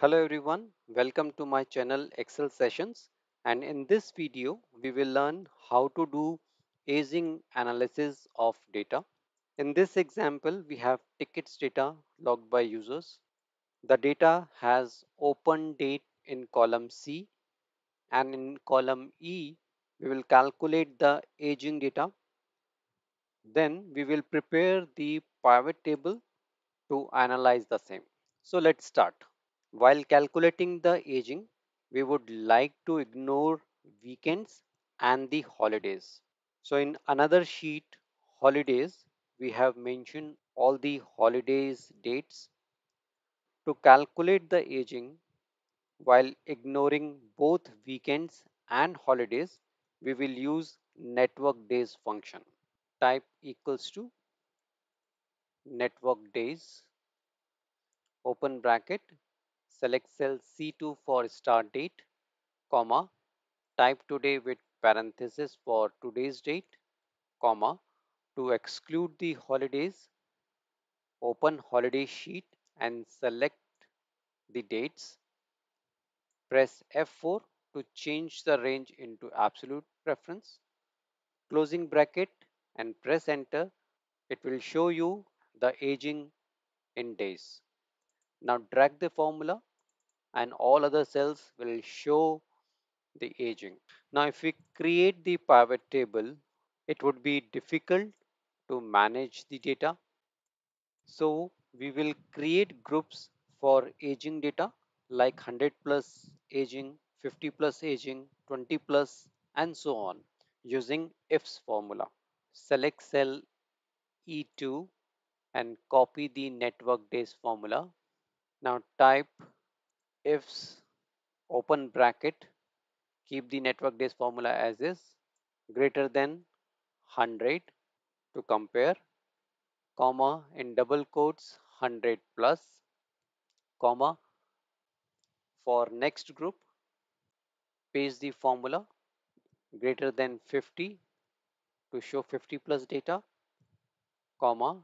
Hello everyone, welcome to my channel Excel Sessions, and in this video we will learn how to do aging analysis of data. In this example we have tickets data logged by users. The data has open date in column C, and in column E we will calculate the aging data. Then we will prepare the pivot table to analyze the same. So let's start. While calculating the aging, we would like to ignore weekends and the holidays. So in another sheet, holidays, we have mentioned all the holidays dates. To calculate the aging while ignoring both weekends and holidays, we will use network days function. Type equals to network days, open bracket, select cell C2 for start date, comma, type today with parenthesis for today's date, comma, to exclude the holidays, open holiday sheet and select the dates. Press F4 to change the range into absolute preference. Closing bracket and press enter. It will show you the aging in days. Now drag the formula and all other cells will show the aging. Now if we create the pivot table, it would be difficult to manage the data. So we will create groups for aging data like 100 plus aging, 50 plus aging, 20 plus and so on using ifs formula. Select cell E2 and copy the network days formula. Now type ifs open bracket, keep the network days formula as is, greater than 100 to compare, comma in double quotes 100 plus, comma for next group paste the formula greater than 50 to show 50 plus data, comma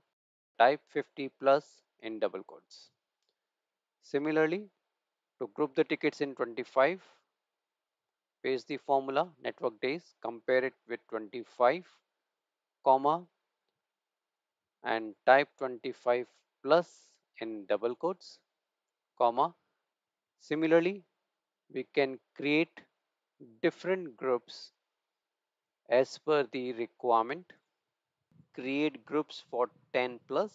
type 50 plus in double quotes. Similarly, to group the tickets in 25, paste the formula network days, compare it with 25, comma and type 25 plus in double quotes, comma. Similarly, we can create different groups as per the requirement. Create groups for 10 plus,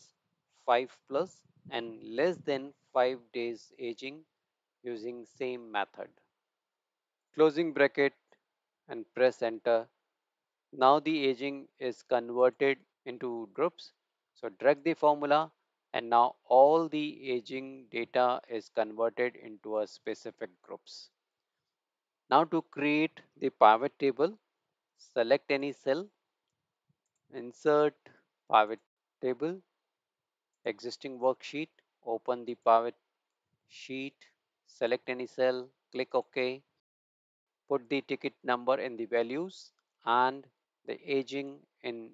5 plus and less than 5 days aging using same method. Closing bracket and press enter. Now the aging is converted into groups. So drag the formula and now all the aging data is converted into a specific groups. Now to create the pivot table, select any cell, insert pivot table, existing worksheet, open the pivot sheet, select any cell, click OK, put the ticket number in the values and the aging in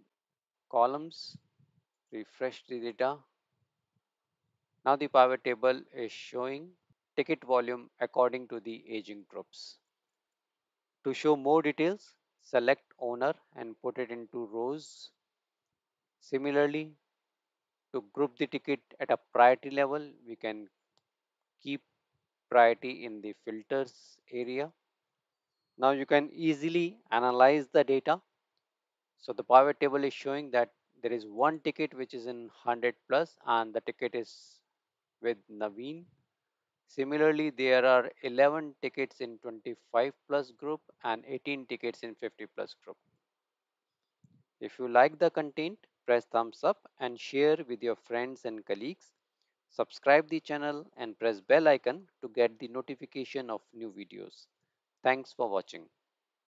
columns, refresh the data. Now the pivot table is showing ticket volume according to the aging groups. To show more details, select owner and put it into rows. Similarly, to group the ticket at a priority level, we can keep priority in the filters area. Now you can easily analyze the data. So the pivot table is showing that there is one ticket which is in 100 plus and the ticket is with Naveen. Similarly, there are 11 tickets in 25 plus group and 18 tickets in 50 plus group. If you like the content, press thumbs up and share with your friends and colleagues. Subscribe the channel and press bell icon to get the notification of new videos. Thanks for watching.